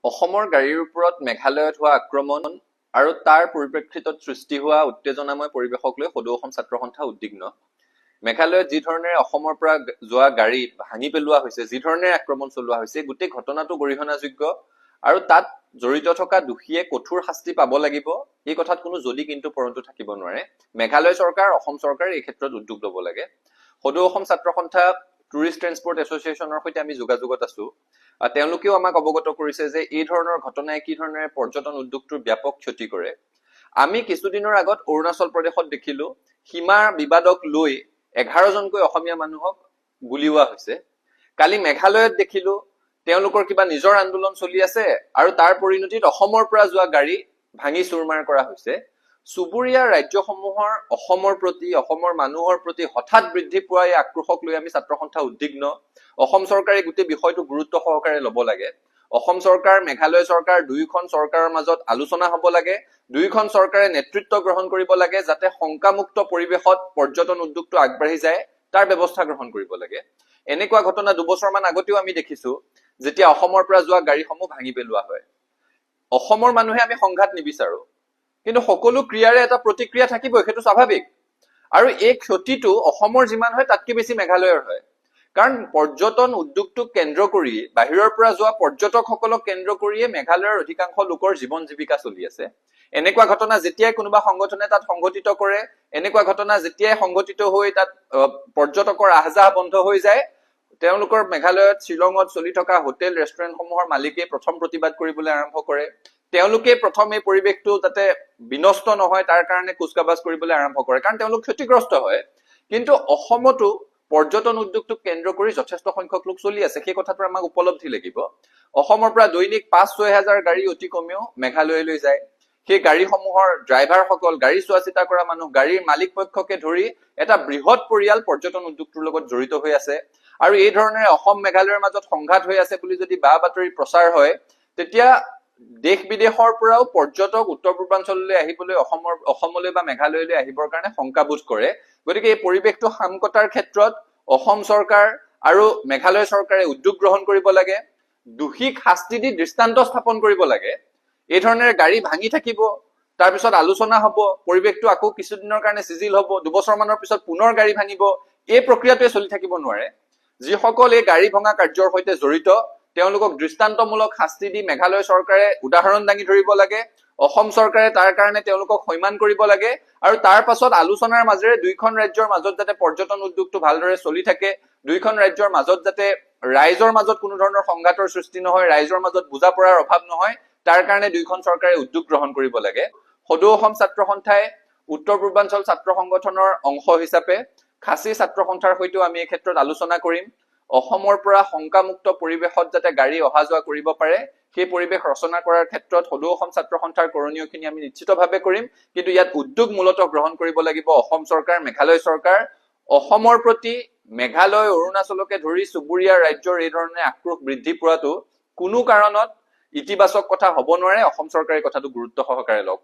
অসমৰ গাড়ীৰ ওপৰত মেঘালয়ত হোৱা আক্ৰমণ আৰু তাৰ পৰিপ্ৰেক্ষিতত সৃষ্টি হোৱা উত্তেজনাময় পৰিৱেশক লৈ সদৌ অসম ছাত্ৰ সন্থা উদ্বিগ্ন। মেঘালয়ত যি ধৰণেৰে অসমৰ পৰা যোৱা গাড়ী ভাঙি পেলোৱা হৈছে, যি ধৰণেৰে আক্ৰমণ চলোৱা হৈছে, গোটেই ঘটনাটো গৰিহণাযোগ্য আৰু তাত জড়িত থকা দোষীয়ে কঠোৰ শাস্তি পাব লাগিব। এই কথাত কোনো যদি কিন্তু পৰন্তু থাকিব নোৱাৰে। মেঘালয় চৰকাৰ, অসম চৰকাৰ এই ক্ষেত্ৰত উদ্যোগ ল'ব লাগে। সদৌ অসম ছাত্ৰ সন্থা টুৰিষ্ট ট্ৰেন্সপৰ্ট এছ'চিয়েশ্যনৰ সৈতে আমি যোগাযোগত আছো। তেওঁলোকেও আমাক অৱগত কৰিছে যে এই ধৰণৰ ঘটনাই কি ধৰণেৰে পৰ্যটন উদ্যোগটোৰ ব্যাপক ক্ষতি কৰে। আমি কিছুদিনৰ আগত অৰুণাচল প্ৰদেশত দেখিলো সীমা বিবাদক লৈ 11জনকৈ অসমীয়া মানুহক গুলীওৱা হৈছে। কালি মেঘালয়ত দেখিলো তেওঁলোকৰ কিবা নিজৰ আন্দোলন চলি আছে আৰু তাৰ পৰিণতিত অসমৰ পৰা যোৱা গাড়ী ভাঙি চুৰমাৰ কৰা হৈছে। চুবুৰীয়া ৰাজ্যসমূহৰ অসমৰ প্ৰতি, অসমৰ মানুহৰ প্ৰতি হঠাৎ বৃদ্ধি পোৱা এই আক্ৰোশক লৈ আমি ছাত্ৰ সন্থা উদ্বিগ্ন। অসম চৰকাৰে গোটেই বিষয়টো গুৰুত্ব সহকাৰে ল'ব লাগে। অসম চৰকাৰ, মেঘালয় চৰকাৰ, দুয়োখন চৰকাৰৰ মাজত আলোচনা হ'ব লাগে। দুয়োখন চৰকাৰে নেতৃত্ব গ্ৰহণ কৰিব লাগে যাতে শংকামুক্ত পৰিৱেশত পৰ্যটন উদ্যোগটো আগবাঢ়ি যায় তাৰ ব্যৱস্থা গ্ৰহণ কৰিব লাগে। এনেকুৱা ঘটনা দুবছৰমান আগতেও আমি দেখিছো যেতিয়া অসমৰ পৰা যোৱা গাড়ীসমূহ ভাঙি পেলোৱা হয়। অসমৰ মানুহে আমি সংঘাত নিবিচাৰো, কিন্তু সকলো ক্ৰিয়াৰে এটা প্ৰতিক্ৰিয়া থাকিবই, সেইটো স্বাভাৱিক। আৰু এই ক্ষতিটো অসমৰ যিমান হয় তাতকে বেছি মেঘালয়ৰ হয়। কাৰণ পৰ্যটন উদ্যোগটোক কেন্দ্ৰ কৰি, বাহিৰৰ পৰা যোৱা পৰ্যটকসকলক কেন্দ্ৰ কৰিয়ে মেঘালয়ৰ অধিকাংশ লোকৰ জীৱন জীৱিকা চলি আছে। এনেকুৱা ঘটনা যেতিয়াই কোনোবা সংগঠনে তাত সংঘটিত কৰে, এনেকুৱা ঘটনা যেতিয়াই সংঘটিত হৈ তাত পৰ্যটকৰ আহযাহ বন্ধ হৈ যায়, তেওঁলোকৰ মেঘালয়ত, শ্বিলঙত চলি থকা হোটেল ৰেষ্টুৰেণ্টসমূহৰ মালিকে প্ৰথম প্ৰতিবাদ কৰিবলৈ আৰম্ভ কৰে। তেওঁলোকে প্ৰথম এই পৰিৱেশটো যাতে বিনষ্ট নহয় তাৰ কাৰণে কুচকাবাজ কৰিবলৈ আৰম্ভ কৰে, কাৰণ তেওঁলোক ক্ষতিগ্ৰস্ত হয়। কিন্তু অসমতো পৰ্যটন উদ্যোগটোক কেন্দ্ৰ কৰি যথেষ্ট সংখ্যক লোক চলি আছে, সেই কথাটো আমাক উপলব্ধি লাগিব। অসমৰ পৰা দৈনিক 5-6 হাজাৰ গাড়ী অতি কমেও মেঘালয়লৈ যায়। সেই গাড়ীসমূহৰ ড্ৰাইভাৰসকল, গাড়ী চোৱা চিতা কৰা মানুহ, গাড়ীৰ মালিক পক্ষকে ধৰি এটা বৃহৎ পৰিয়াল পৰ্যটন উদ্যোগটোৰ লগত জড়িত হৈ আছে। আৰু এই ধৰণেৰে অসম মেঘালয়ৰ মাজত সংঘাত হৈ আছে বুলি যদি বা বাতৰি প্ৰচাৰ হয়, তেতিয়া দেশ বিদেশৰ পৰাও পৰ্যটক উত্তৰ পূৰ্বাঞ্চললৈ আহিবলৈ, অসমলৈ বা মেঘালয়লৈ আহিবৰ কাৰণে শংকাবোধ কৰে। গতিকে এই পৰিৱেশটো শাম কটাৰ ক্ষেত্ৰত অসম চৰকাৰ আৰু মেঘালয় চৰকাৰে উদ্যোগ গ্ৰহণ কৰিব লাগে। দোষীক শাস্তি দি দৃষ্টান্ত স্থাপন কৰিব লাগে। এই ধৰণেৰে গাড়ী ভাঙি থাকিব, তাৰপিছত আলোচনা হ'ব, পৰিৱেশটো আকৌ কিছুদিনৰ কাৰণে চিজিল হ'ব, দুবছৰমানৰ পিছত পুনৰ গাড়ী ভাঙিব। এই প্ৰক্ৰিয়াটোৱে চলি থাকিব নোৱাৰে। যিসকল এই গাড়ী ভঙা কাৰ্যৰ সৈতে জড়িত তেওঁলোকক দৃষ্টান্তমূলক শাস্তি দি মেঘালয় চৰকাৰে উদাহৰণ দাঙি ধৰিব লাগে। অসম চৰকাৰে তাৰ কাৰণে তেওঁলোকক সন্মান কৰিব লাগে। আৰু তাৰ পাছত আলোচনাৰ মাজেৰে দুইখন ৰাজ্যৰ মাজত যাতে পৰ্যটন উদ্যোগটো ভালদৰে চলি থাকে, দুইখন ৰাজ্যৰ মাজত যাতে ৰাইজৰ মাজত কোনো ধৰণৰ সংঘাতৰ সৃষ্টি নহয়, ৰাইজৰ মাজত বুজাপৰাৰ অভাৱ নহয়, তাৰ কাৰণে দুইখন চৰকাৰে উদ্যোগ গ্ৰহণ কৰিব লাগে। সদৌ অসম ছাত্ৰ সন্থাই উত্তৰ পূৰ্বাঞ্চল ছাত্ৰ সংগঠনৰ অংশ হিচাপে খাচী ছাত্ৰ সন্থাৰ সৈতেও আমি এই ক্ষেত্ৰত আলোচনা কৰিম। অসমৰ পৰা শংকামুক্ত পৰিৱেশত যাতে গাড়ী অহা যোৱা কৰিব পাৰে, সেই পৰিৱেশ ৰচনা কৰাৰ ক্ষেত্ৰত সদৌ অসম ছাত্ৰ সন্থাৰ কৰণীয়খিনি আমি নিশ্চিতভাৱে কৰিম। কিন্তু ইয়াত উদ্যোগ মূলতঃ গ্ৰহণ কৰিব লাগিব অসম চৰকাৰ, মেঘালয় চৰকাৰ। অসমৰ প্ৰতি মেঘালয়, অৰুণাচলকে ধৰি চুবুৰীয়া ৰাজ্যৰ এই ধৰণে আক্ৰোশ বৃদ্ধি পোৱাটো কোনো কাৰণত ইতিবাচক কথা হ'ব নোৱাৰে। অসম চৰকাৰে কথাটো গুৰুত্ব সহকাৰে লওক।